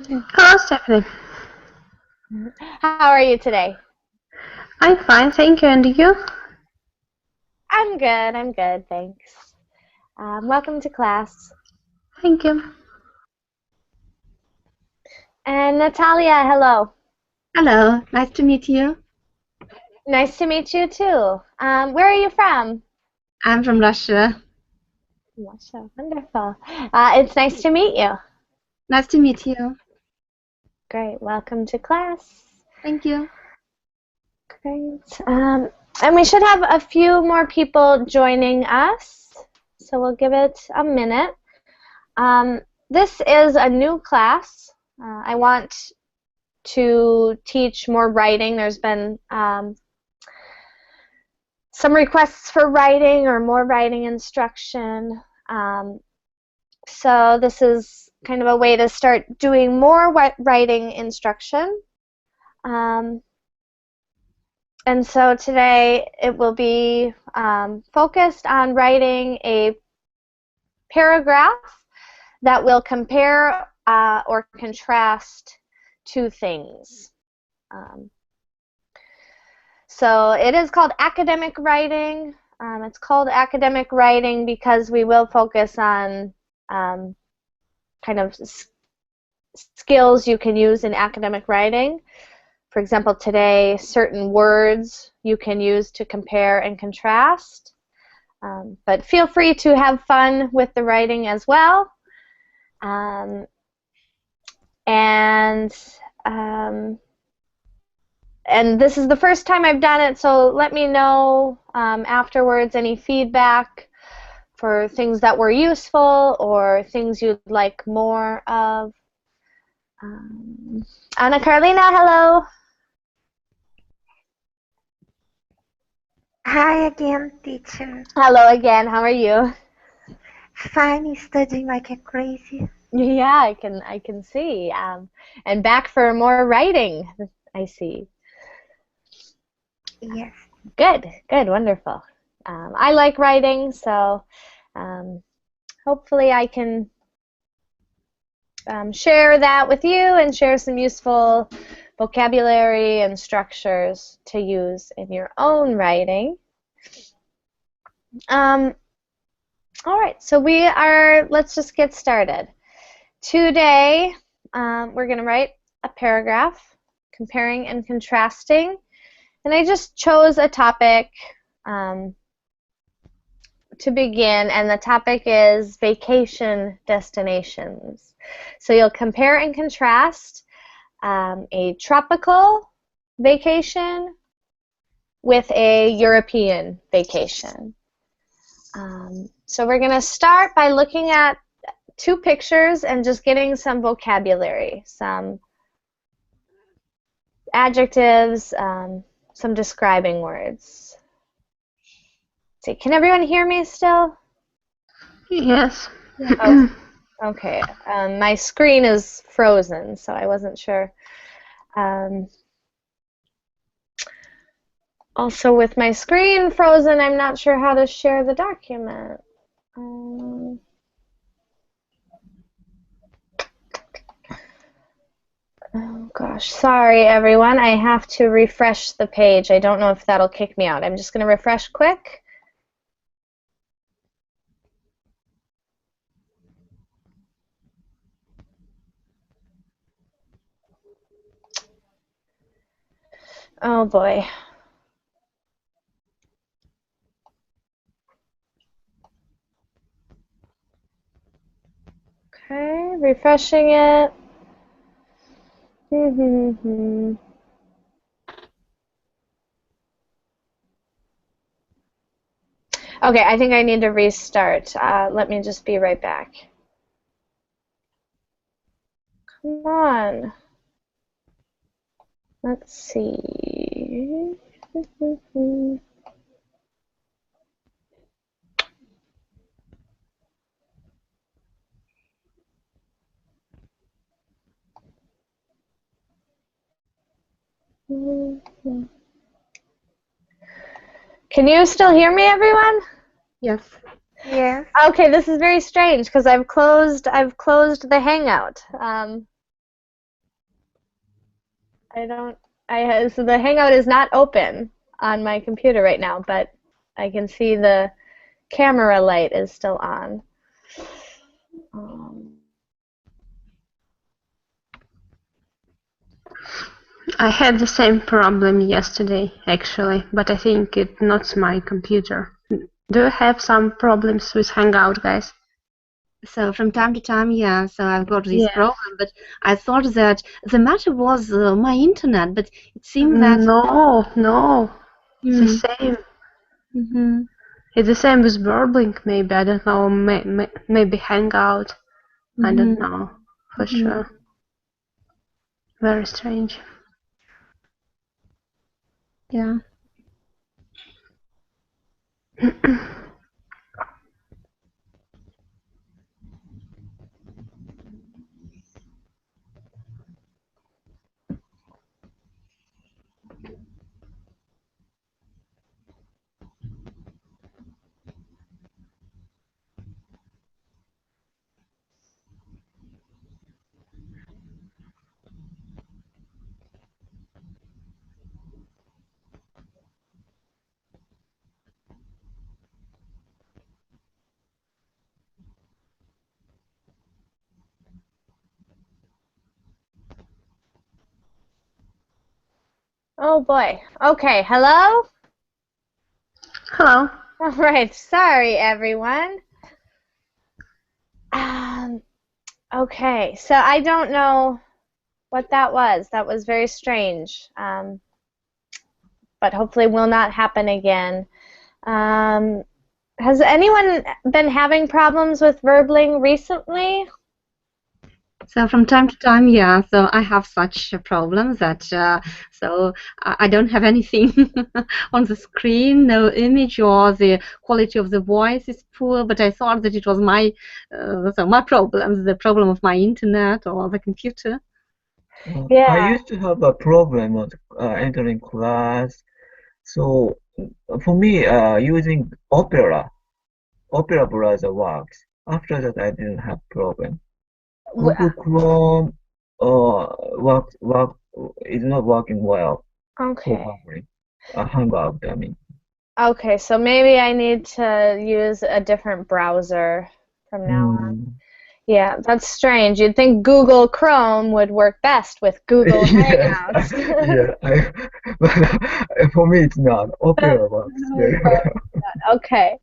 Hello, Stephanie. How are you today? I'm fine, thank you. And you? I'm good, thanks. Welcome to class. Thank you. And Natalia, hello. Hello, nice to meet you. Nice to meet you too. Where are you from? I'm from Russia. Russia, wonderful. It's nice to meet you. Nice to meet you. Great, welcome to class. Thank you. Great. And we should have a few more people joining us, so we'll give it a minute. This is a new class. I want to teach more writing. There's been some requests for writing or more writing instruction. So this is kind of a way to start doing more writing instruction. And so today it will be focused on writing a paragraph that will compare or contrast two things. So it is called academic writing. It's called academic writing because we will focus on kind of skills you can use in academic writing. For example, today, certain words you can use to compare and contrast. But feel free to have fun with the writing as well. And this is the first time I've done it, so let me know afterwards any feedback for things that were useful or things you'd like more of. Anna Carolina, hello. Hi again, teacher. Hello again. How are you? Fine, studying like a crazy. Yeah, I can see. And back for more writing, I see. Yes. Good, wonderful. I like writing, so hopefully I can share that with you and share some useful vocabulary and structures to use in your own writing. All right, so let's just get started. Today, we're going to write a paragraph comparing and contrasting. And I just chose a topic to begin, and the topic is vacation destinations. So you'll compare and contrast a tropical vacation with a European vacation. So we're going to start by looking at two pictures and just getting some vocabulary, some adjectives, some describing words. Let's see, can everyone hear me still? Yes. Oh, okay. My screen is frozen, so I wasn't sure. Also, with my screen frozen, I'm not sure how to share the document. Oh gosh, sorry everyone. I have to refresh the page. I don't know if that'll kick me out. I'm just going to refresh quick. Oh boy. Okay, refreshing it. Okay, I think I need to restart. Let me just be right back. Come on. Let's see. Can you still hear me, everyone? Yes. Yes. Okay, this is very strange because I've closed the Hangout. So the Hangout is not open on my computer right now, but I can see the camera light is still on. I had the same problem yesterday, actually, but I think it's not my computer. Do you have some problems with Hangout, guys? So from time to time, yeah, so I've got this Yes. problem, but I thought that the matter was my internet, but it seems that No, it's the same. Mm-hmm. It's the same with Burbling, maybe. I don't know. Maybe Hangout. I don't know for sure. Very strange. Yeah. Oh boy. Okay, hello? Hello. All right, sorry everyone. Okay, so I don't know what that was. That was very strange, but hopefully will not happen again. Has anyone been having problems with Verbling recently? So from time to time, yeah, so I have such a problem that so I don't have anything on the screen, no image, or the quality of the voice is poor, but I thought that it was my problem, the problem of my internet or the computer. Yeah. I used to have a problem with entering class. So for me, using Opera browser works. After that, I didn't have problem. Google Chrome is not working well for Okay. Bubbling. Hangout, I mean. Okay, so maybe I need to use a different browser from now on. Yeah, that's strange. You'd think Google Chrome would work best with Google Hangouts. But for me, it's not. Opera works very well. Okay,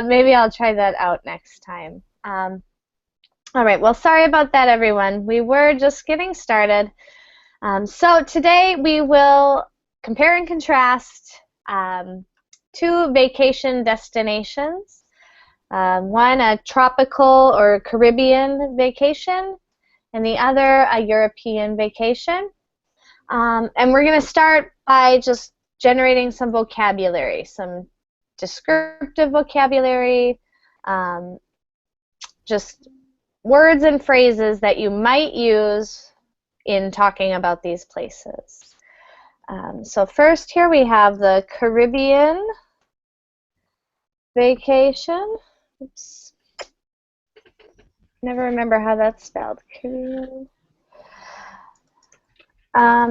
maybe I'll try that out next time. All right, well, sorry about that, everyone. We were just getting started. So today we will compare and contrast two vacation destinations. One, a tropical or Caribbean vacation, and the other, a European vacation. And we're going to start by just generating some vocabulary, some descriptive vocabulary, just words and phrases that you might use in talking about these places. So first here we have the Caribbean vacation. Oops. Never remember how that's spelled. Caribbean.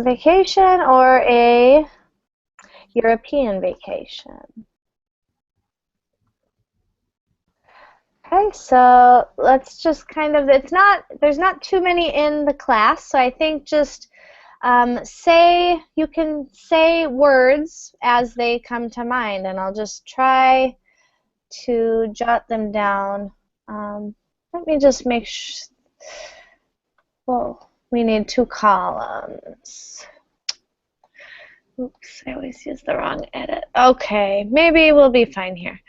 Vacation or a European vacation. Okay, so let's just kind of, there's not too many in the class, so I think just you can say words as they come to mind, and I'll just try to jot them down. Let me just make sure. Whoa, we need 2 columns. Oops, I always use the wrong edit. Okay, maybe we'll be fine here.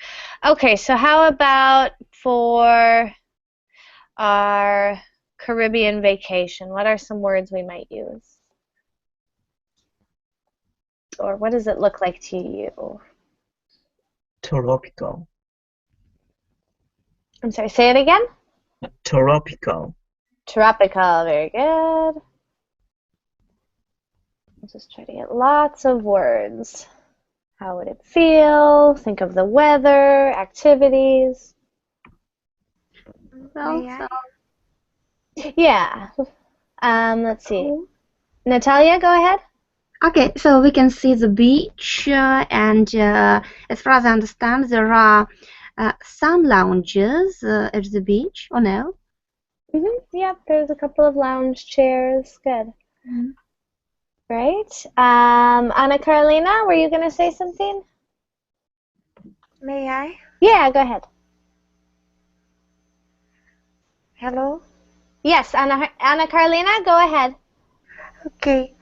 Okay, so how about for our Caribbean vacation? What are some words we might use? Or what does it look like to you? Tropical. I'm sorry, say it again? Tropical. Tropical, very good. I'll just try to get lots of words. How would it feel? Think of the weather, activities. Well, Yeah. Let's see. Natalia, go ahead. Okay, so we can see the beach, and as far as I understand, there are some lounges at the beach, or no? Yep, there's a couple of lounge chairs. Good. Right. Anna Carolina, were you going to say something? May I? Yeah, go ahead. Hello? Yes, Anna Carolina, go ahead. Okay.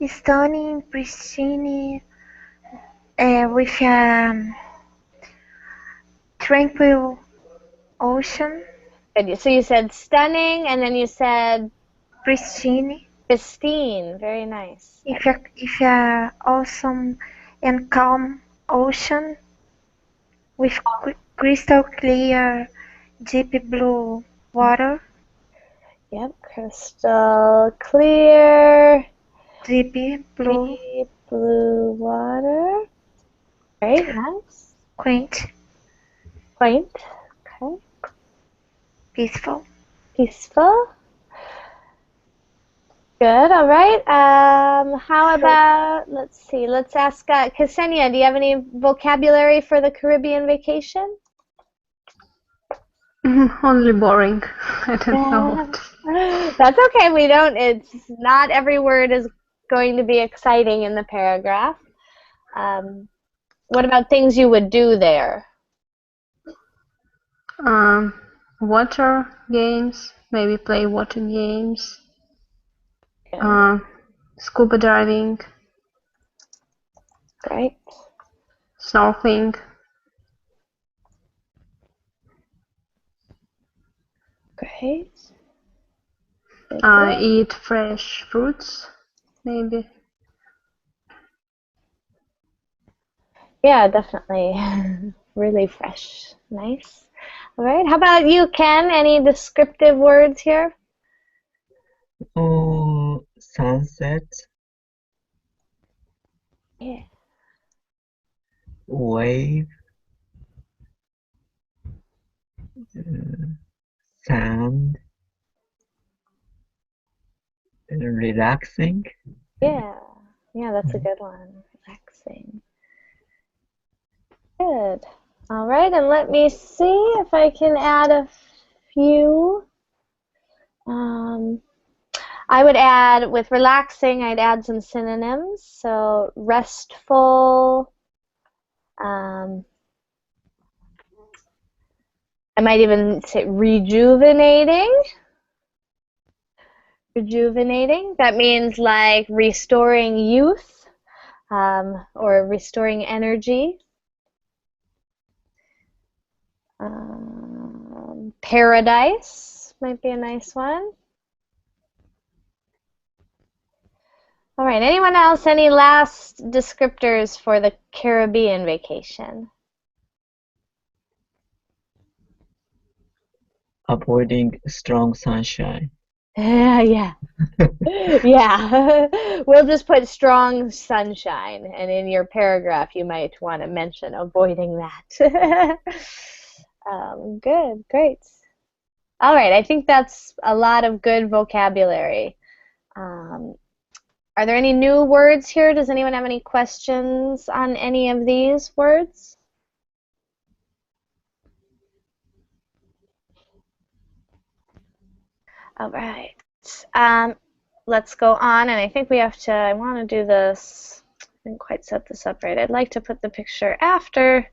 Stunning, pristine, with a tranquil ocean, Good. So you said stunning, and then you said pristine, pristine. Very nice. if a awesome and calm ocean with crystal clear, deep blue water, Yep, crystal clear, deep blue, deep blue water. Very nice. quaint, Quaint. Okay. peaceful. Peaceful. Good. All right. How about, let's see, let's ask Ksenia, do you have any vocabulary for the Caribbean vacation? Only boring. I don't know what. That's okay. It's not every word is going to be exciting in the paragraph. What about things you would do there? Water games, maybe play water games. Scuba diving, Great. snorkeling. Great. Eat fresh fruits, maybe. Yeah, definitely. Really fresh. Nice. All right. How about you, Ken? Any descriptive words here? Oh, sunset, Yeah. wave, sand, relaxing. Yeah. Yeah, that's a good one. Relaxing. Good. All right, and let me see if I can add a few. I would add, with relaxing, I'd add some synonyms. So restful. I might even say rejuvenating. Rejuvenating. That means like restoring youth or restoring energy. Paradise might be a nice one. All right, anyone else? Any last descriptors for the Caribbean vacation? Avoiding strong sunshine. Yeah. Yeah. We'll just put strong sunshine, and in your paragraph you might want to mention avoiding that. Good, great. All right, I think that's a lot of good vocabulary. Are there any new words here? Does anyone have any questions on any of these words? All right. Let's go on, and I think we have to, I want to do this, I didn't quite set this up right. I'd like to put the picture after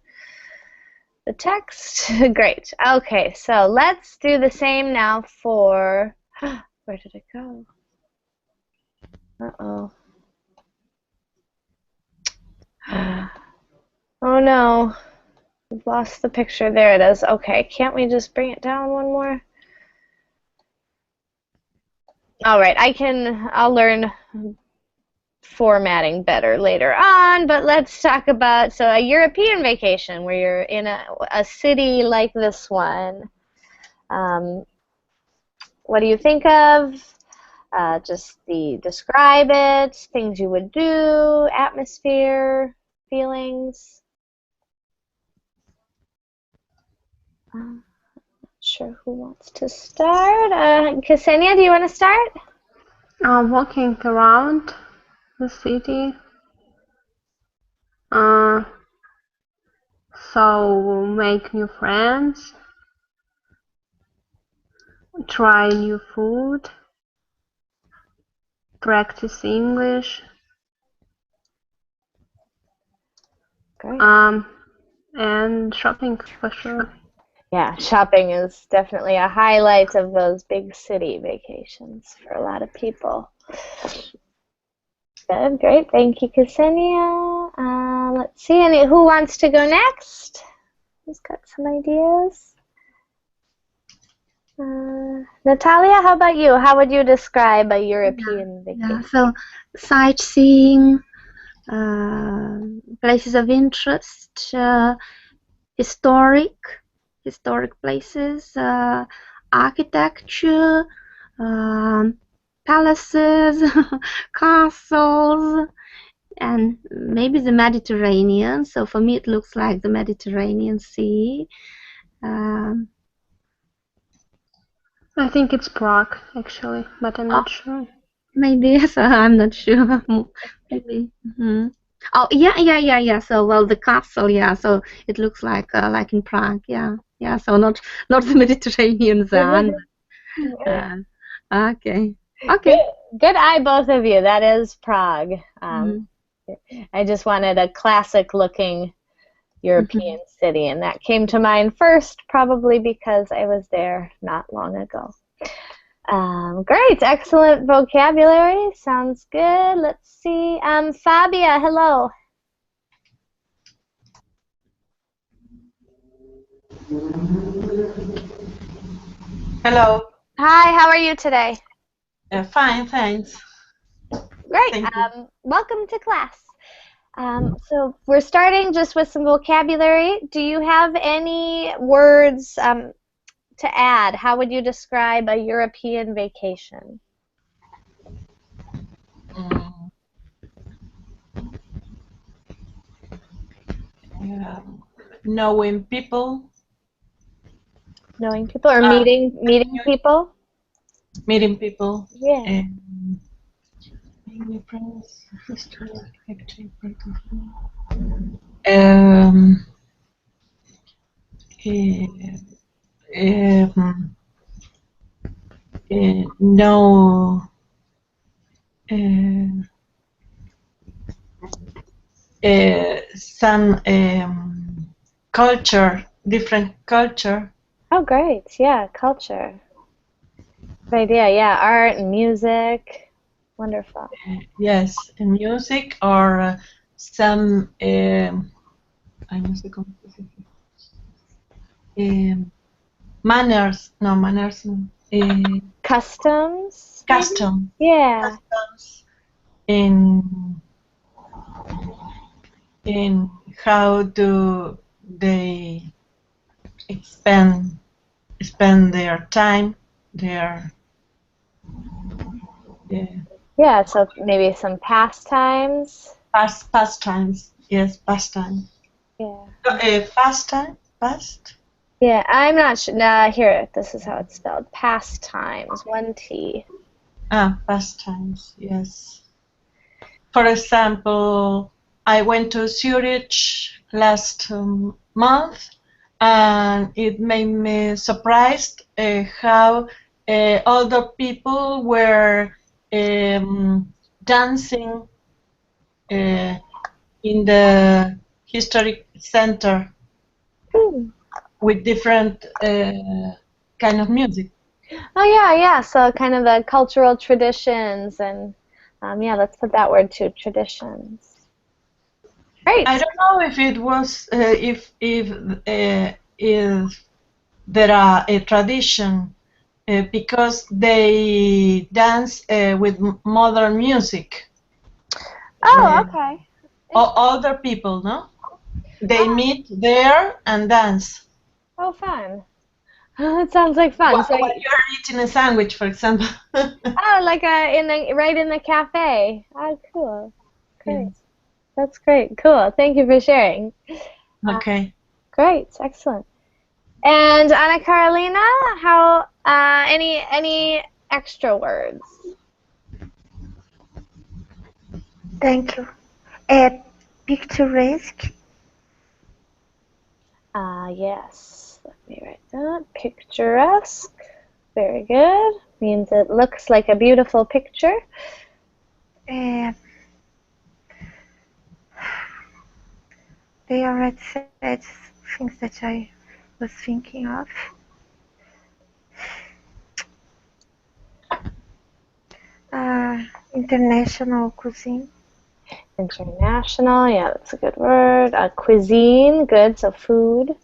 the text. Great. Okay, so let's do the same now for, where did it go? Uh-oh. Oh no, we've lost the picture. There it is. Okay, can't we just bring it down one more? All right, I'll learn formatting better later on, but let's talk about, so a European vacation where you're in a city like this one. What do you think of? Just describe it, things you would do, atmosphere, feelings. Not sure who wants to start. Ksenia, do you want to start? Walking around the city. So make new friends, try new food, practice English, Great. and shopping for sure. Yeah, shopping is definitely a highlight of those big city vacations for a lot of people. Good, great. Thank you, Ksenia. Let's see, who wants to go next? Who's got some ideas? Natalia, how about you? How would you describe a European vacation? Yeah, so sightseeing, places of interest, historic places, architecture, palaces, castles, and maybe the Mediterranean. So for me, it looks like the Mediterranean Sea. I think it's Prague, actually, but I'm not sure. Maybe, so I'm not sure. Maybe. Oh, yeah. So, well, the castle, yeah. So it looks like in Prague, yeah. So not the Mediterranean then. Okay. Good eye, both of you. That is Prague. I just wanted a classic-looking European city, and that came to mind first, probably because I was there not long ago. Great, excellent vocabulary. Sounds good. Let's see. Fabia, hello. Hello. Hi, how are you today? Fine, thanks. Great. Thank you. Welcome to class. So we're starting just with some vocabulary. Do you have any words to add? How would you describe a European vacation? Knowing people. Knowing people or meeting people? Meeting people. Yeah. Know some culture, different culture. Oh, great. Yeah, culture. Good idea. Yeah, art and music. Wonderful. Yes, and music or some ay, no sé cómo se dice. Manners, no, manners, Customs? custom. Yeah. Customs in how do they spend their time, their Yeah, so maybe some pastimes. pastimes. Yes, pastime. Yeah. Past. Yeah, I'm not sure. Nah, here, this is how it's spelled. Pastimes, 1T. Pastimes. Yes. For example, I went to Zurich last month, and it made me surprised how older people were dancing in the historic center with different kind of music. Oh, yeah. So kind of the cultural traditions and, yeah, let's put that word too, traditions. Great. I don't know if it was if there are a tradition because they dance with modern music. Oh, okay. Older people, no? They meet there and dance. Oh, fun. It sounds like fun. While you're eating a sandwich, for example. Oh, like right in the cafe. Oh, cool. Great. Yes. That's great. Cool. Thank you for sharing. Okay. Great. Excellent. And Anna Carolina, how any extra words? Thank you. Picturesque. Yes. Let me write that. Picturesque. Very good. Means it looks like a beautiful picture. Uh, they already said things that I was thinking of. International cuisine. International. Yeah, that's a good word. Cuisine. Good. So food.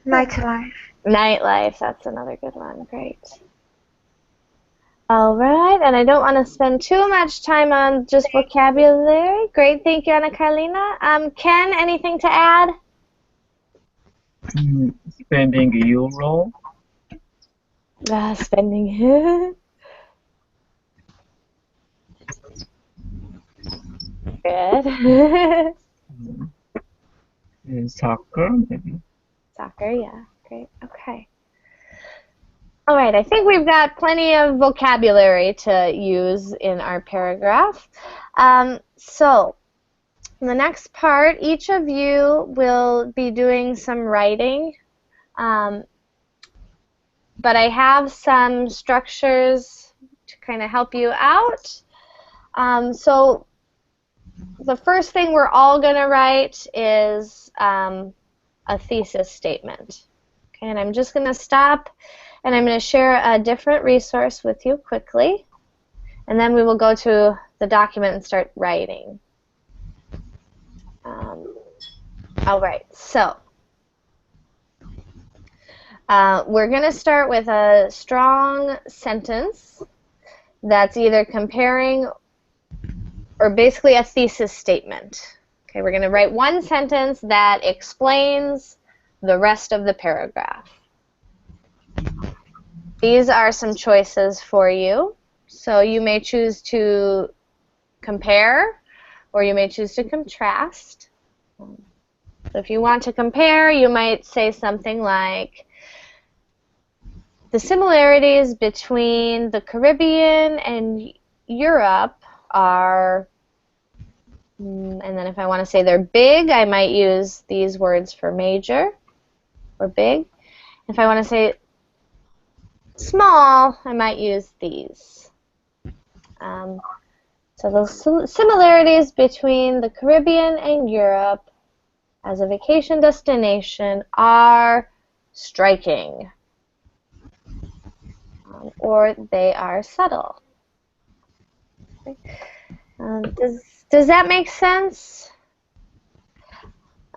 Nightlife. Nightlife. That's another good one. Great. All right, and I don't want to spend too much time on just vocabulary. Great, thank you, Anna Carolina. Ken, anything to add? Spending euro. Spending. Good. Soccer, maybe. Soccer, yeah, great. Okay. All right, I think we've got plenty of vocabulary to use in our paragraph. So, in the next part, each of you will be doing some writing. But I have some structures to kind of help you out. So the first thing we're all going to write is a thesis statement. Okay, and I'm just going to stop and I'm going to share a different resource with you quickly. And then we will go to the document and start writing. All right, so we're going to start with a strong sentence that's either comparing or basically a thesis statement. Okay, we're going to write one sentence that explains the rest of the paragraph. These are some choices for you. So you may choose to compare or you may choose to contrast. So if you want to compare, you might say something like, the similarities between the Caribbean and Europe are, and then if I want to say they're big, I might use these words for major or big. If I want to say small, I might use these. So the similarities between the Caribbean and Europe as a vacation destination are striking, or they are subtle. Okay. Does that make sense?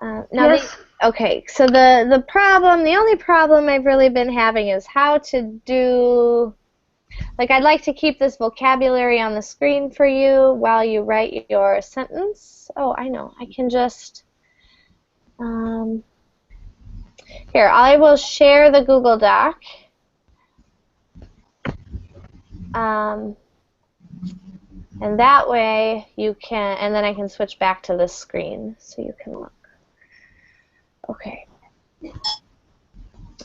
Now Yes. okay, so the only problem I've really been having is how to do, like I'd like to keep this vocabulary on the screen for you while you write your sentence. Oh, I know, I can just, here, I will share the Google Doc. And that way you can, and then I can switch back to this screen so you can look. Okay.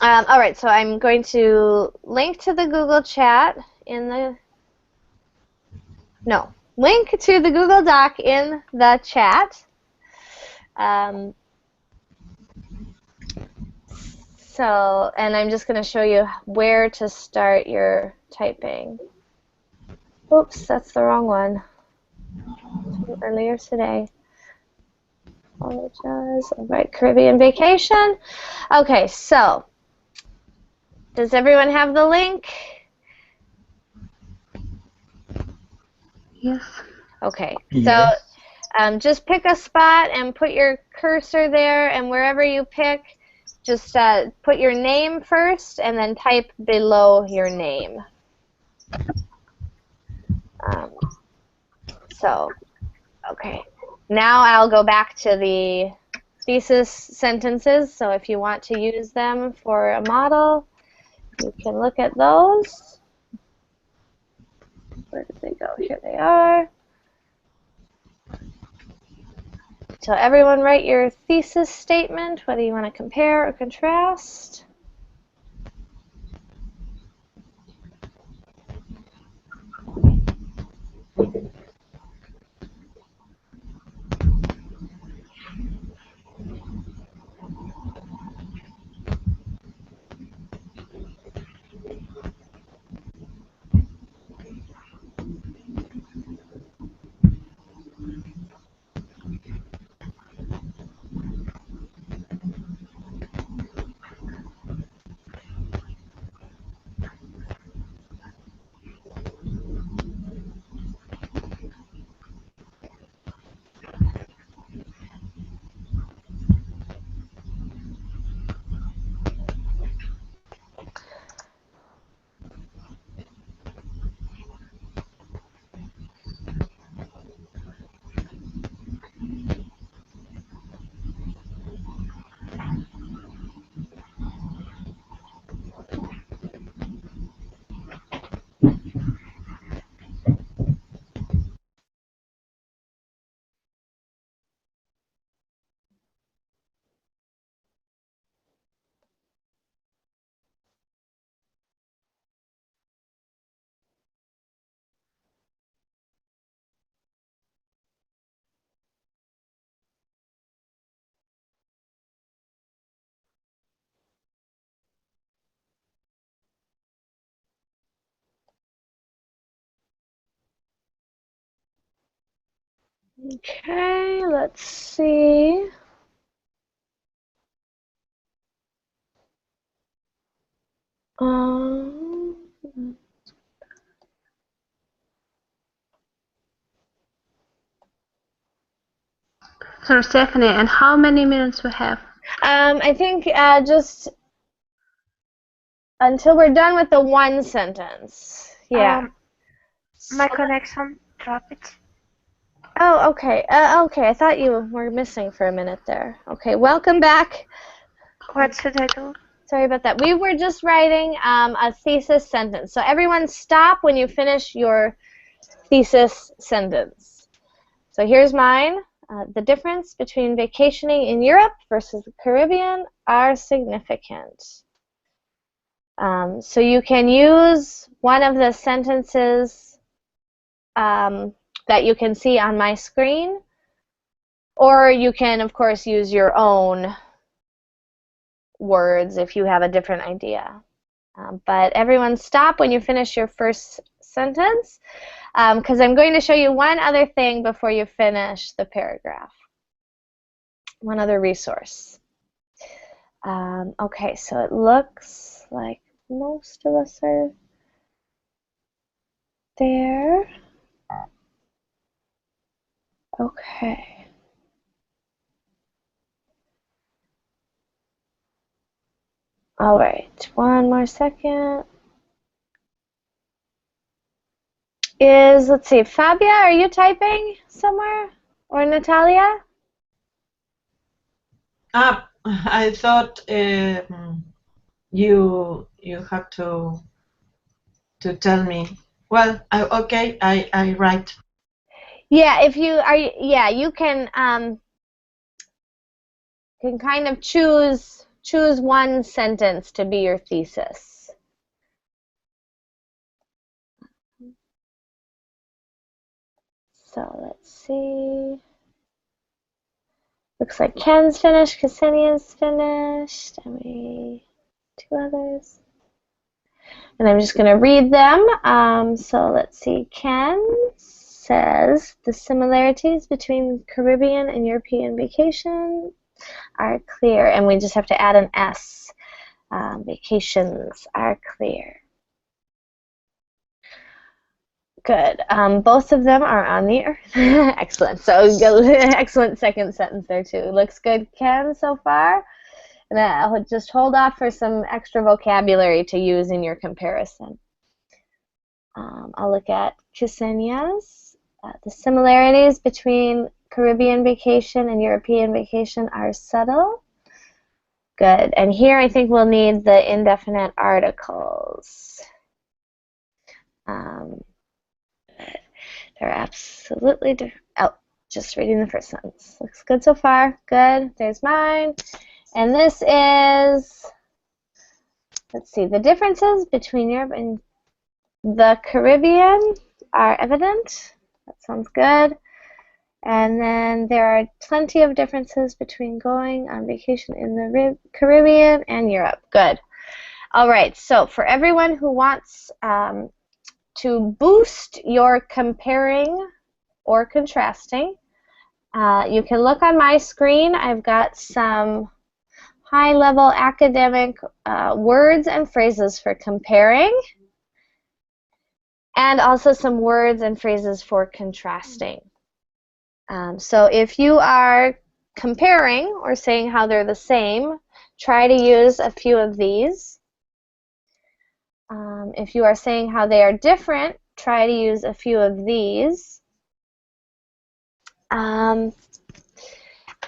All right, so I'm going to link to the Google chat in the, no, link to the Google Doc in the chat. So, and I'm just going to show you where to start your typing. Oops, that's the wrong one. Earlier today. Apologize. All right, Caribbean vacation. Okay, so does everyone have the link? Yes. Okay, Yes. so just pick a spot and put your cursor there, and wherever you pick, just put your name first and then type below your name. So, okay. Now I'll go back to the thesis sentences, so if you want to use them for a model, you can look at those. Where did they go? Here they are. So everyone write your thesis statement, whether you want to compare or contrast. Okay, let's see. Um, So Stephanie, and how many minutes we have? I think just until we're done with the one sentence. Yeah. My connection dropped. Oh, okay. Okay, I thought you were missing for a minute there. Okay, welcome back. What should I do? Sorry about that. We were just writing a thesis sentence. So everyone stop when you finish your thesis sentence. So here's mine. The difference between vacationing in Europe versus the Caribbean are significant. So you can use one of the sentences that you can see on my screen, or you can, of course, use your own words if you have a different idea. But everyone stop when you finish your first sentence, because I'm going to show you one other thing before you finish the paragraph. One other resource. Okay, so it looks like most of us are there. Okay. All right, one more second. Let's see, Fabia, are you typing somewhere? Or Natalia? I thought you have to tell me. Well, okay, I write. Yeah, if you are, yeah, you can kind of choose one sentence to be your thesis. So let's see. Looks like Ken's finished, Ksenia's finished, and two others. And I'm just going to read them. So let's see. Ken says the similarities between Caribbean and European vacation are clear, and we just have to add an S. Vacations are clear. Good. Both of them are on the earth. Excellent. So excellent second sentence there too. Looks good, Ken, so far. And I'll just hold off for some extra vocabulary to use in your comparison. I'll look at Ksenia's. The similarities between Caribbean vacation and European vacation are subtle. Good. And here I think we'll need the indefinite articles. They're absolutely different. Oh, just reading the first sentence. Looks good so far. Good. There's mine. And this is, let's see, the differences between Europe and the Caribbean are evident. That sounds good. And then there are plenty of differences between going on vacation in the Caribbean and Europe. Good. All right, so for everyone who wants to boost your comparing or contrasting, you can look on my screen. I've got some high-level academic words and phrases for comparing, and also some words and phrases for contrasting. So if you are comparing or saying how they're the same, try to use a few of these. If you are saying how they are different, try to use a few of these. And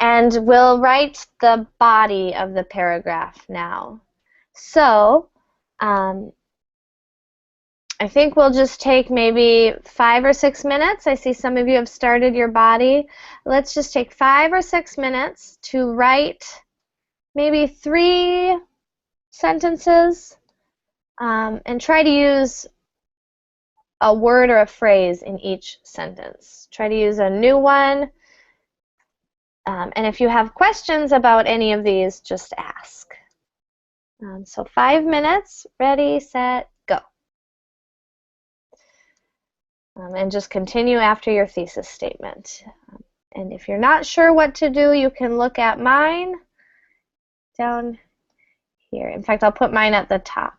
we'll write the body of the paragraph now. So I think we'll just take maybe 5 or 6 minutes. I see some of you have started your body. Let's just take 5 or 6 minutes to write maybe 3 sentences and try to use a word or a phrase in each sentence. Try to use a new one. And if you have questions about any of these, just ask. So 5 minutes, ready, set, go. and just continue after your thesis statement. And if you're not sure what to do, you can look at mine down here. In fact, I'll put mine at the top.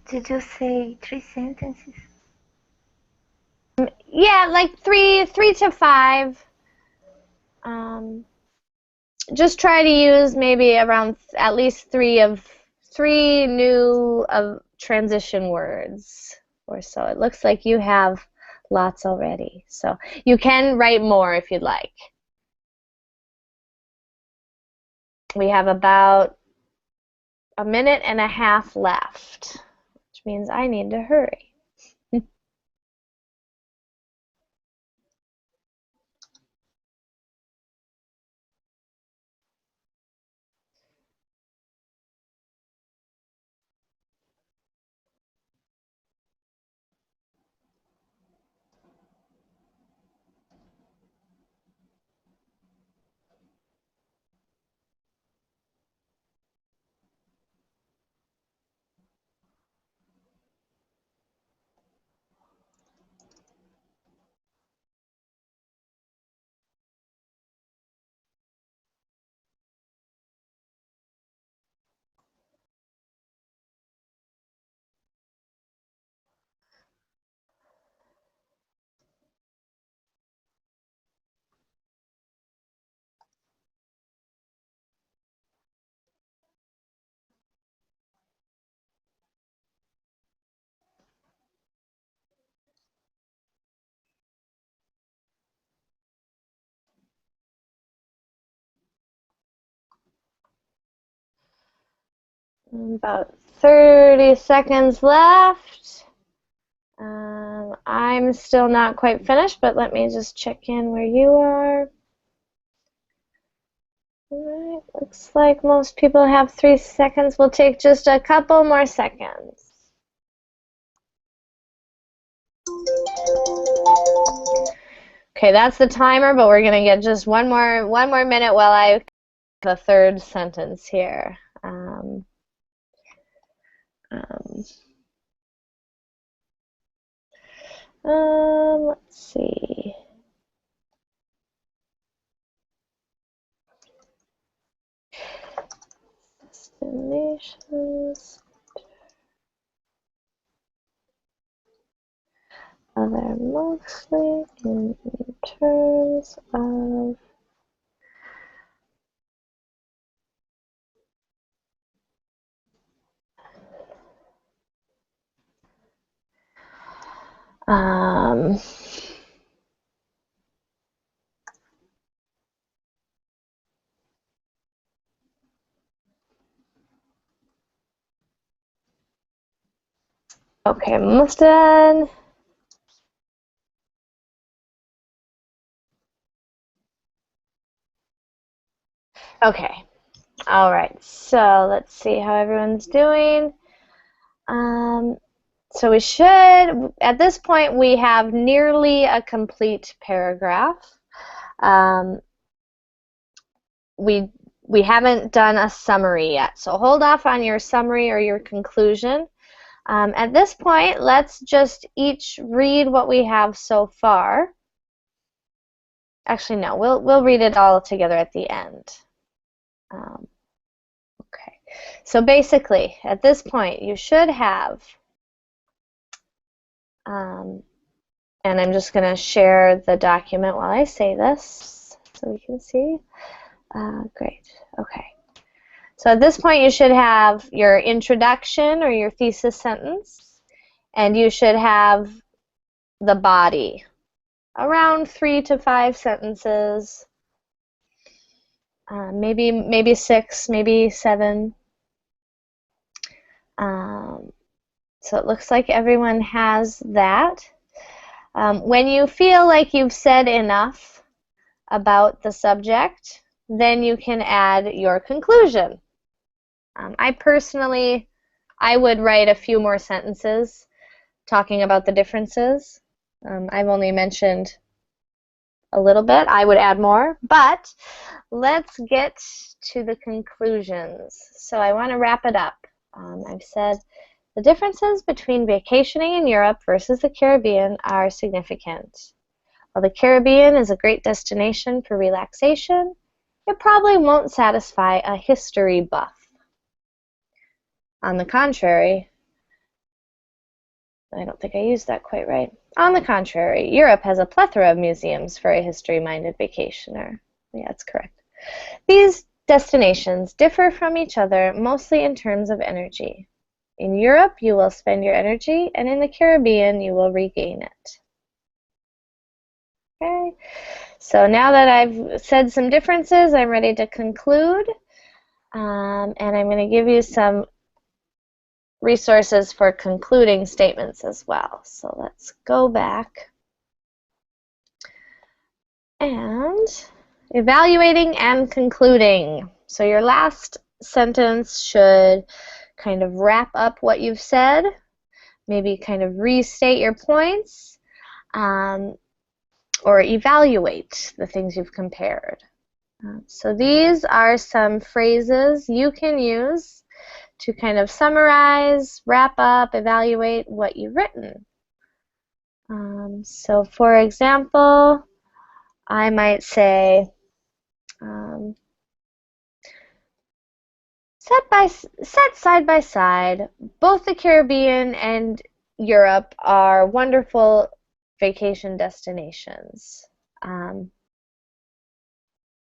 Did you say 3 sentences? Yeah, like three to five. Just try to use maybe around at least three new transition words or so. It looks like you have lots already. So you can write more if you'd like. We have about a minute and a half left, which means I need to hurry. About 30 seconds left. I'm still not quite finished, but let me just check in where you are. All right, looks like most people have 3 seconds. We'll take just a couple more seconds. Okay, that's the timer, but we're gonna get just one more minute while I the third sentence here. Let's see. Destinations. Other mostly in terms of okay, almost done. Okay, all right, so let's see how everyone's doing. So we should, at this point, we have nearly a complete paragraph. We haven't done a summary yet, so hold off on your summary or your conclusion. At this point, let's just each read what we have so far. Actually, no, we'll read it all together at the end. Okay, so basically, at this point, you should have, and I'm just going to share the document while I say this so we can see. Great, okay. So at this point, you should have your introduction or your thesis sentence, and you should have the body, around 3 to 5 sentences, maybe 6, maybe 7. So it looks like everyone has that. When you feel like you've said enough about the subject, then you can add your conclusion. I would write a few more sentences talking about the differences. I've only mentioned a little bit. I would add more, but let's get to the conclusions. So I want to wrap it up. I've said the differences between vacationing in Europe versus the Caribbean are significant. While the Caribbean is a great destination for relaxation, it probably won't satisfy a history buff. On the contrary, I don't think I used that quite right. On the contrary, Europe has a plethora of museums for a history-minded vacationer. Yeah, that's correct. These destinations differ from each other mostly in terms of energy. In Europe, you will spend your energy, and in the Caribbean, you will regain it. Okay, so now that I've said some differences, I'm ready to conclude, and I'm going to give you some resources for concluding statements as well. So let's go back and evaluating and concluding. So your last sentence should kind of wrap up what you've said, maybe kind of restate your points, or evaluate the things you've compared. So these are some phrases you can use to kind of summarize, wrap up, evaluate what you've written. So for example, I might say, set side by side, both the Caribbean and Europe are wonderful vacation destinations.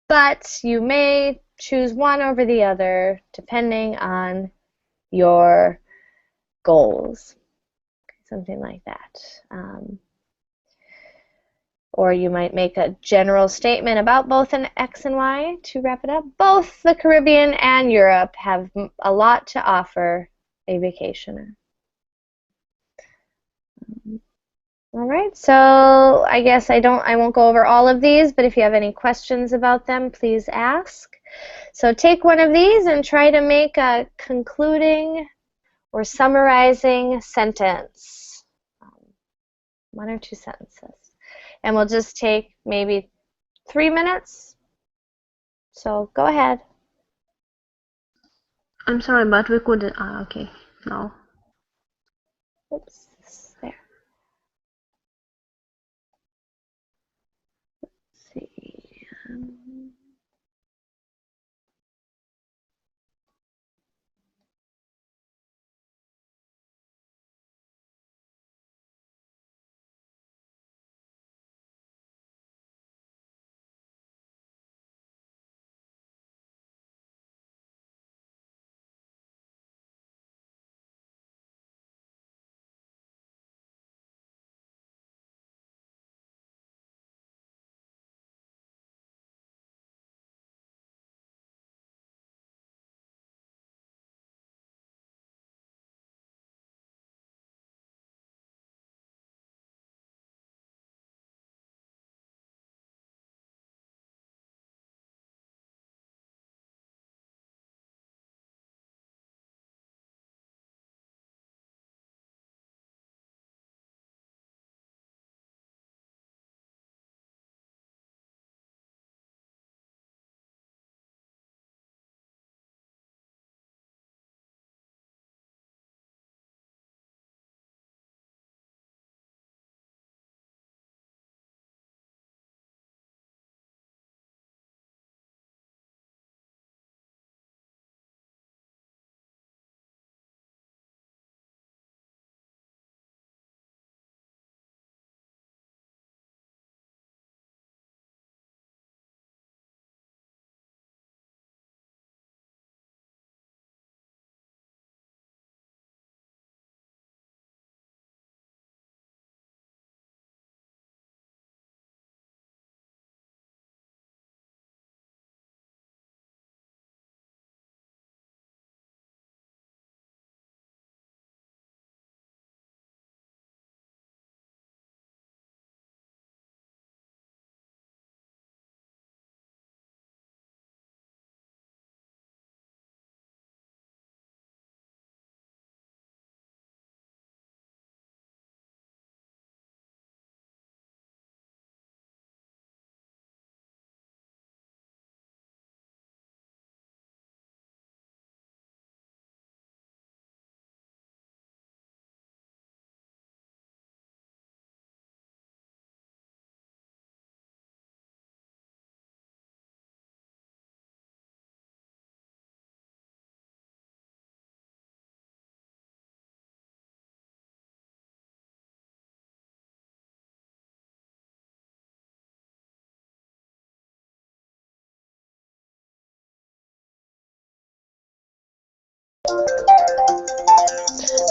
But you may choose one over the other depending on your goals, something like that. Or you might make a general statement about both an X and Y to wrap it up. Both the Caribbean and Europe have a lot to offer a vacationer. All right, so I guess I won't go over all of these, but if you have any questions about them, please ask. So take one of these and try to make a concluding or summarizing sentence. 1 or 2 sentences. and we'll just take maybe 3 minutes. So go ahead. I'm sorry, but we couldn't. Okay, no. Oops, there. Let's see.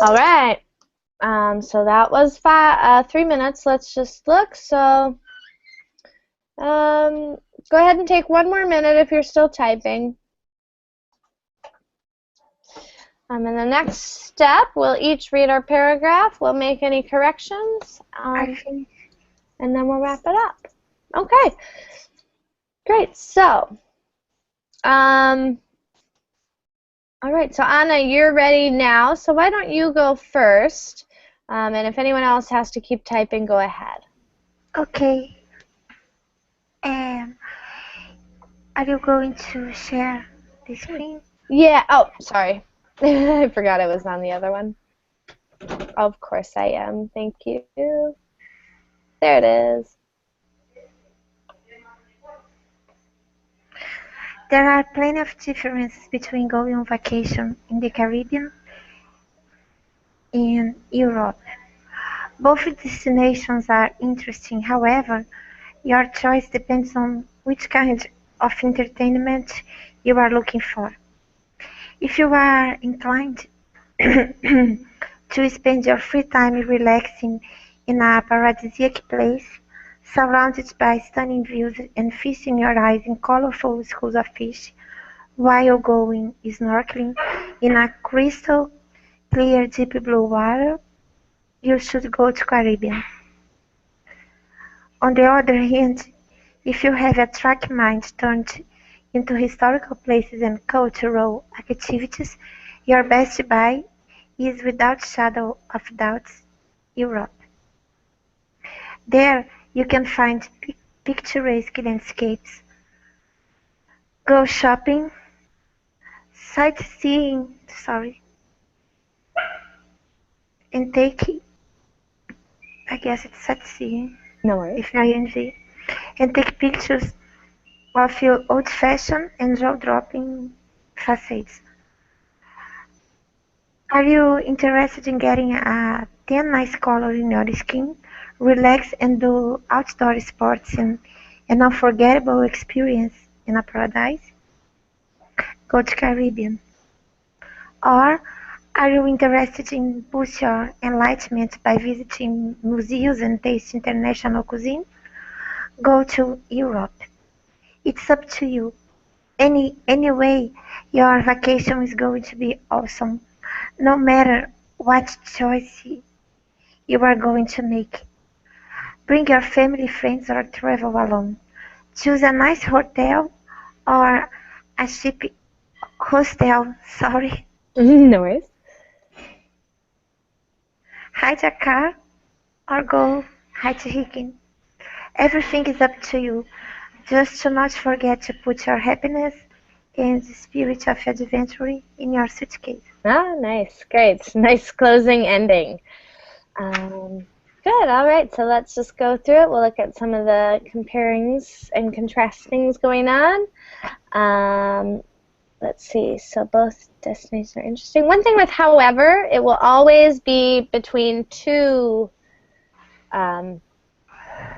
All right. So that was 3 minutes. Let's just look. So go ahead and take 1 more minute if you're still typing. And the next step, we'll each read our paragraph. We'll make any corrections, and then we'll wrap it up. Okay. Great. So, all right. So Anna, you're ready now. So why don't you go first? And if anyone else has to keep typing, go ahead. Okay. Are you going to share the screen? Yeah. Oh, sorry. I forgot I was on the other one. Of course I am. Thank you. There it is. There are plenty of differences between going on vacation in the Caribbean and Europe. Both destinations are interesting, however, your choice depends on which kind of entertainment you are looking for. If you are inclined to spend your free time relaxing in a paradisiac place, surrounded by stunning views and feasting your eyes in colorful schools of fish, while going snorkeling in a crystal clear deep blue water, you should go to Caribbean. On the other hand, if you have a track mind turned into historical places and cultural activities, your best buy is without shadow of doubt Europe. There You can find picturesque landscapes, go shopping, sightseeing, and I guess it's sightseeing, No worries. if ing, and take pictures of your old-fashioned and jaw-dropping facades. Are you interested in getting a tan nice color in your skin, relax and do outdoor sports in an unforgettable experience in a paradise? Go to Caribbean. Or are you interested in boost your enlightenment by visiting museums and taste international cuisine? Go to Europe. It's up to you. Anyway, your vacation is going to be awesome, no matter what choice you are going to make. Bring your family, friends, or travel alone. Choose a nice hotel or a cheap hostel, No worries. hire a car or go hitchhiking. Everything is up to you. Just do not forget to put your happiness and the spirit of adventure in your suitcase. Ah, nice. Great. Nice closing ending. Good. All right. So let's just go through it. We'll look at some of the comparings and contrastings going on. Let's see. So both destinations are interesting. One thing with however, it will always be between two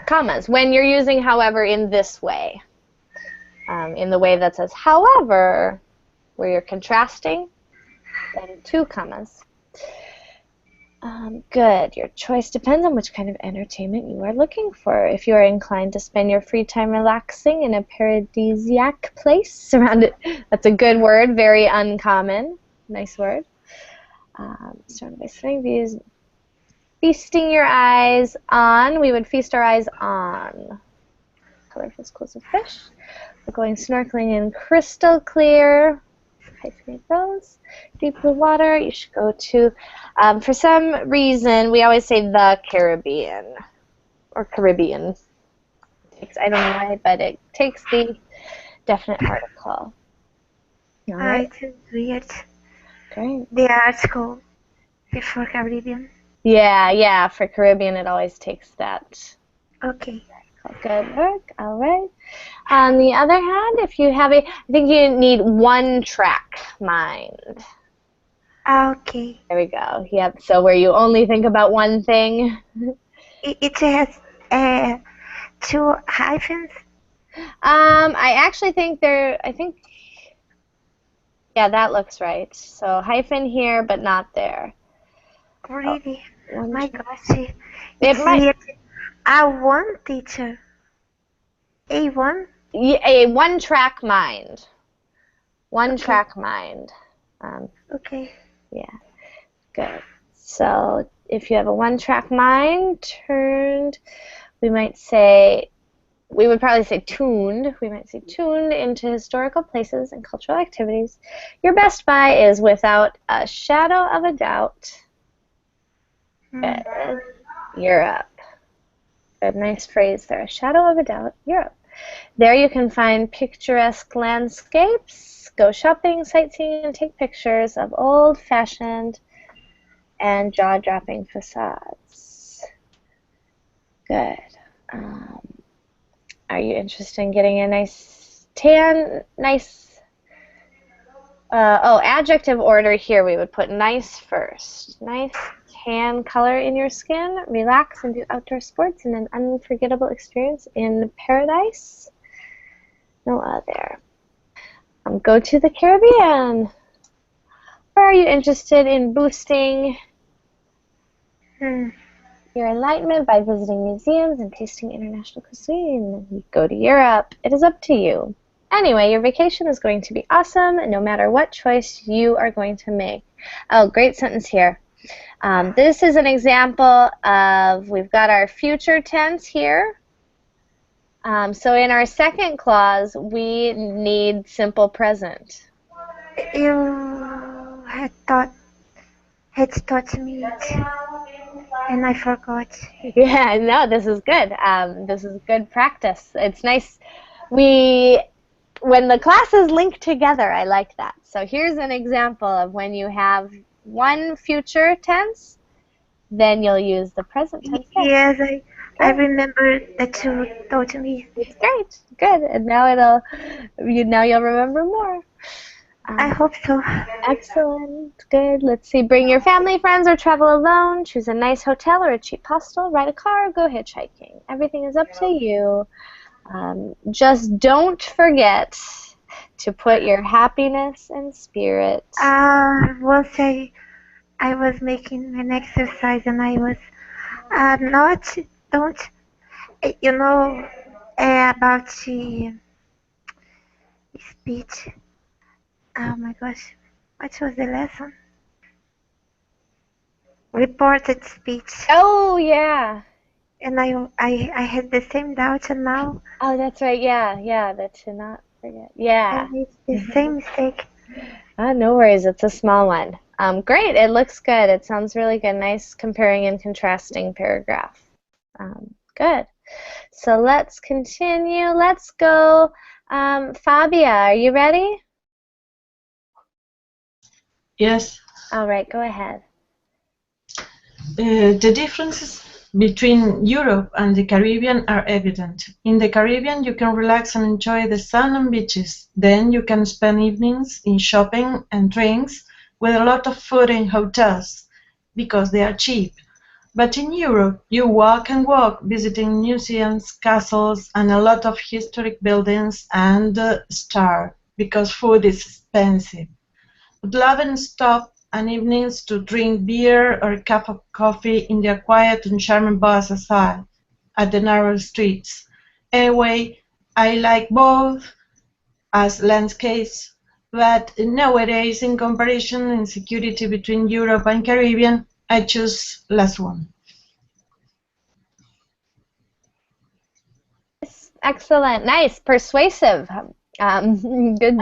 commas when you're using however in this way. In the way that says however, where you're contrasting, then two commas. Good. Your choice depends on which kind of entertainment you are looking for. If you are inclined to spend your free time relaxing in a paradisiac place surrounded, that's a good word, very uncommon, nice word. Surrounded by stunning views, feasting your eyes on, we would feast our eyes on colorful schools of fish. We're going snorkeling in crystal clear, hyphenated rows, deep blue water. You should go to, for some reason, we always say the Caribbean, or Caribbean. I don't know why, but it takes the definite article. All right. It's weird. Great. The article before Caribbean. Yeah, for Caribbean it always takes that. Okay. Good work. All right. On the other hand, if you have I think you need one track mind. Okay. There we go. Yep. So where you only think about one thing. It has two hyphens. I actually think yeah, that looks right. So hyphen here, but not there. Really? Oh, My gosh. It It's might. weird. A1 teacher. A1? A one-track mind. One-track mind. Okay. Yeah. Good. So if you have a one-track mind turned, we would probably say tuned. We might say tuned into historical places and cultural activities. Your best buy is without a shadow of a doubt. Good. Europe. Good, nice phrase there. A shadow of a doubt, Europe. There you can find picturesque landscapes, go shopping, sightseeing, and take pictures of old-fashioned and jaw-dropping facades. Good. Are you interested in getting a nice tan, adjective order here, we would put nice first. Nice tan color in your skin, relax and do outdoor sports in an unforgettable experience in paradise. No other. Go to the Caribbean. Or are you interested in boosting your enlightenment by visiting museums and tasting international cuisine? You go to Europe. It is up to you. Anyway, your vacation is going to be awesome no matter what choice you are going to make. Oh, great sentence here. This is an example of, we've got our future tense here. So in our second clause, we need simple present. You had taught me it. and I forgot. Yeah, no, this is good. This is good practice. It's nice. When the classes link together, I like that. So here's an example of when you have one future tense, then you'll use the present tense. Yes, I remember that you told me. It's great. Good. And now you'll remember more. I hope so. Excellent. Good. Let's see. Bring your family, friends, or travel alone. Choose a nice hotel or a cheap hostel. Ride a car. Go hitchhiking. Everything is up to you. Just don't forget to put your happiness and spirit. Once I was making an exercise and I was don't you know about the speech. Oh my gosh, what was the lesson? Reported speech. Oh, yeah. And I had the same doubt, and now Oh, that's right. Yeah. That to not forget. Yeah. I made the same mistake. No worries. It's a small one. Great. It looks good. It sounds really good. Nice comparing and contrasting paragraph. Good. So let's continue. Let's go. Fabia, are you ready? Yes. All right. Go ahead. The differences between Europe and the Caribbean are evident. In the Caribbean, you can relax and enjoy the sun and beaches. Then you can spend evenings in shopping and drinks with a lot of food in hotels because they are cheap. But in Europe, you walk and walk, visiting museums, castles, and a lot of historic buildings and starve because food is expensive. Would love and stop and evenings to drink beer or a cup of coffee in their quiet and charming bars aside at the narrow streets. Anyway, I like both as landscapes, but nowadays, in comparison and security between Europe and Caribbean, I choose last one. Excellent. Nice. Persuasive. Good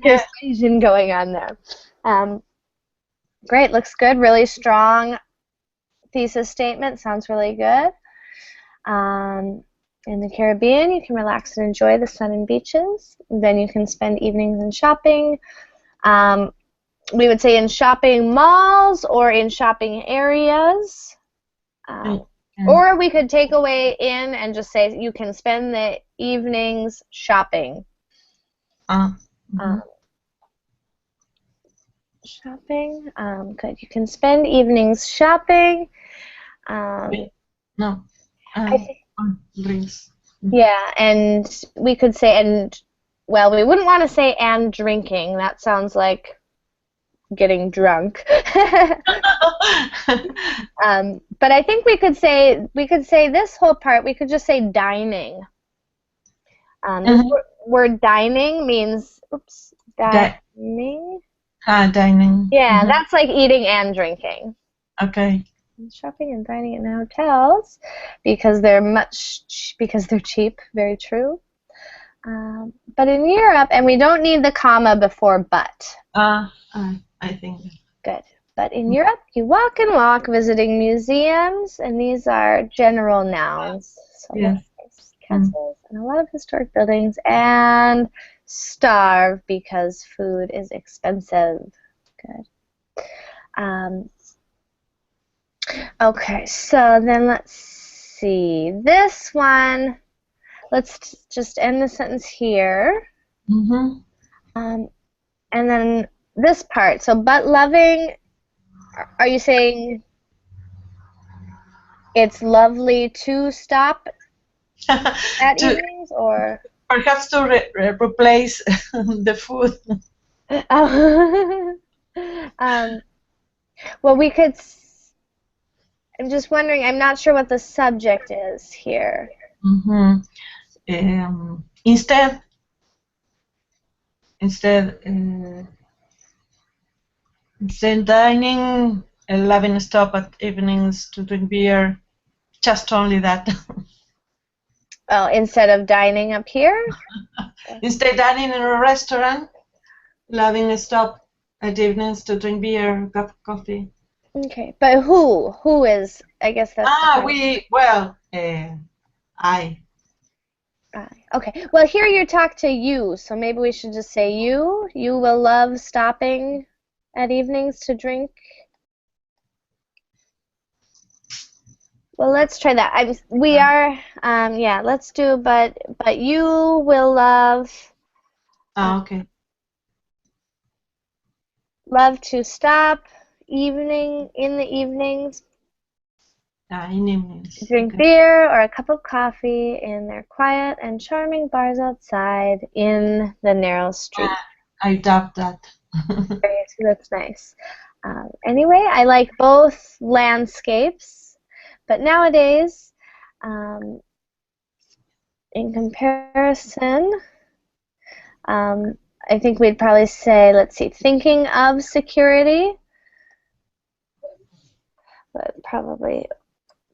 persuasion going on there. Great. Looks good. Really strong thesis statement. Sounds really good. In the Caribbean, you can relax and enjoy the sun and beaches. Then you can spend evenings in shopping. We would say in shopping malls or in shopping areas. Or we could take away in and just say you can spend the evenings shopping. Shopping. Good. You can spend evenings shopping. Drinks. Yeah, and we could say, well, we wouldn't want to say and drinking. That sounds like getting drunk. But I think we could say this whole part. We could just say dining. This word dining means dining. Dining. Yeah, that's like eating and drinking. Okay. Shopping and dining in hotels because they're cheap. Very true. But in Europe, and we don't need the comma before but. I think. Good. But in Europe, you walk and walk visiting museums, and these are general nouns. So castles and a lot of historic buildings, and starve because food is expensive. Good. Okay, so then let's see. This one, let's just end the sentence here. And then this part. So, but loving, are you saying it's lovely to stop at evenings, or? Perhaps to replace the food. Well, we could. I'm just wondering. I'm not sure what the subject is here. Instead, dining, loving stop at evenings to drink beer, just only that. Oh, instead of dining up here? Instead dining in a restaurant, loving stop at evenings to drink beer, cup of coffee. Okay, but who is? I guess that's the kind I. Okay, well here you talk to you, so maybe we should just say you. You will love stopping at evenings to drink. Well, let's try that. Yeah, let's do, but you will love Okay. love to stop in the evenings, In evenings. drink Okay. beer or a cup of coffee in their quiet and charming bars outside in the narrow street. I adopt that. Great, that's nice. Anyway, I like both landscapes, but nowadays, in comparison, I think we'd probably say, let's see, thinking of security, but probably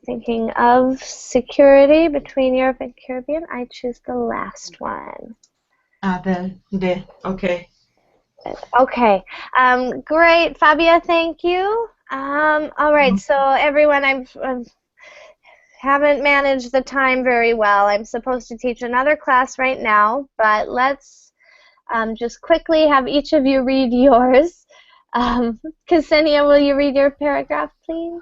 thinking of security between Europe and Caribbean. I choose the last one. Okay. Okay, great, Fabia, thank you. All right, so everyone, I haven't managed the time very well. I'm supposed to teach another class right now, but let's just quickly have each of you read yours. Ksenia, will you read your paragraph, please?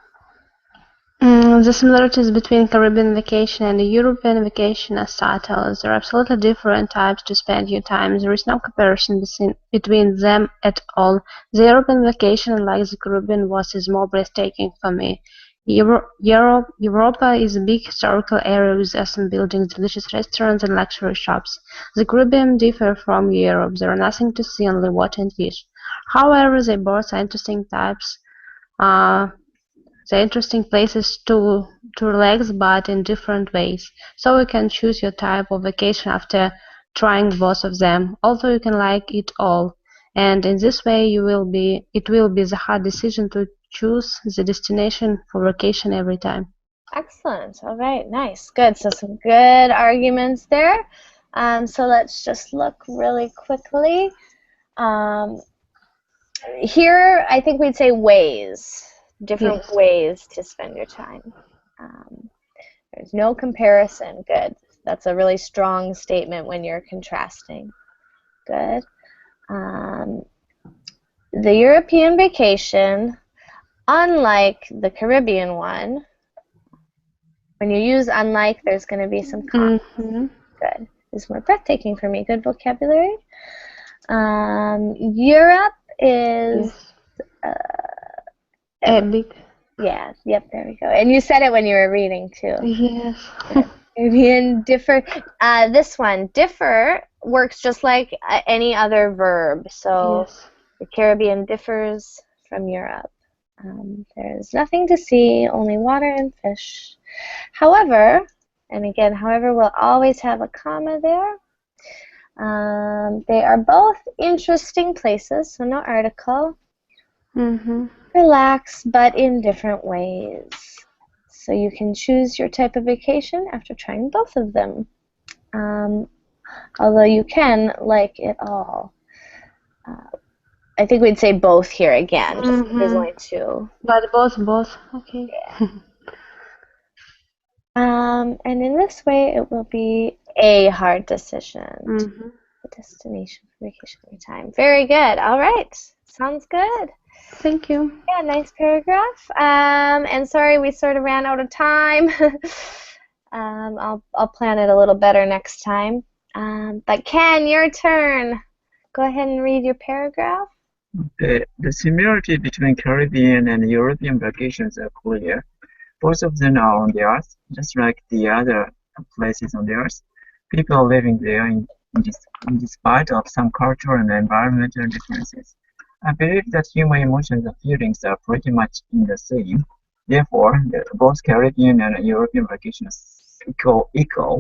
The similarities between Caribbean vacation and European vacation as titles. There are absolutely different types to spend your time. There is no comparison between them at all. The European vacation, unlike the Caribbean, was more breathtaking for me. Europa is a big historical area with awesome buildings, delicious restaurants, and luxury shops. The Caribbean differ from Europe. There are nothing to see, only water and fish. However, they both are interesting types. The interesting places to relax, but in different ways. So you can choose your type of vacation after trying both of them, although you can like it all. And in this way, it will be the hard decision to choose the destination for vacation every time. Excellent. All right, nice, good. So some good arguments there. So let's just look really quickly. Here, I think we'd say ways. Different Yes. ways to spend your time. There's no comparison. Good. That's a really strong statement when you're contrasting. Good. The European vacation, unlike the Caribbean one, when you use unlike, there's going to be some commas. Good. It's more breathtaking for me. Good vocabulary. Europe is... Big. Yeah, yep, there we go. And you said it when you were reading, too. Yes. Caribbean differ. This one, differ, works just like any other verb. So Yes. the Caribbean differs from Europe. There's nothing to see, only water and fish. However, and again, however, we'll always have a comma there. They are both interesting places, so no article. Relax, but in different ways. So you can choose your type of vacation after trying both of them. Although you can like it all. I think we'd say both here again. Just there's only two. But both. Okay. Yeah. And in this way, it will be a hard decision. The destination for vacation every time. Very good. All right. Sounds good. Thank you. Yeah, nice paragraph. And sorry, we sort of ran out of time. I'll plan it a little better next time. But Ken, your turn. Go ahead and read your paragraph. The similarity between Caribbean and European vacations are clear. Both of them are on the earth, just like the other places on the earth. People are living there in despite of some cultural and environmental differences. I believe that human emotions and feelings are pretty much in the same. Therefore, both Caribbean and European vacations are equal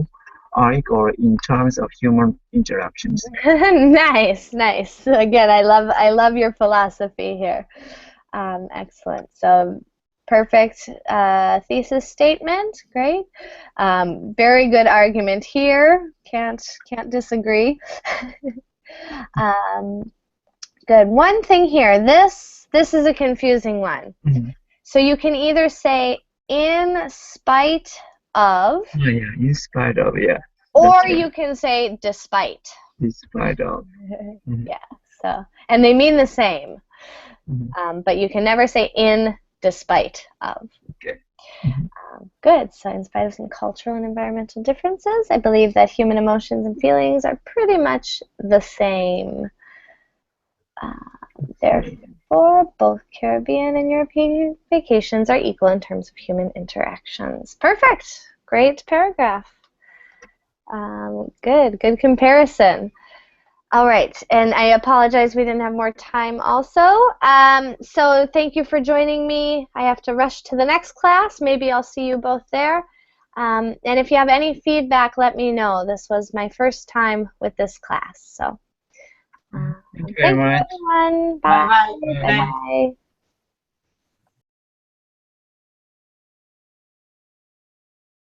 in terms of human interactions. Nice. Again, I love your philosophy here. Excellent. So perfect thesis statement. Great. Very good argument here. Can't disagree. Good. One thing here. This is a confusing one. So you can either say in spite of, Oh, yeah, in spite of, yeah. or That's right. you can say despite. In spite of. Mhm. Yeah. So, and they mean the same, Mhm. but you can never say in despite of. Okay. Mhm. Good. So, in spite of some cultural and environmental differences, I believe that human emotions and feelings are pretty much the same. Therefore, both Caribbean and European vacations are equal in terms of human interactions. Perfect. Great paragraph. Good comparison. All right, and I apologize we didn't have more time also. So thank you for joining me. I have to rush to the next class. Maybe I'll see you both there. And if you have any feedback, let me know. This was my first time with this class. So Thank you very thank you, much. everyone. Bye Bye. bye. Bye-bye.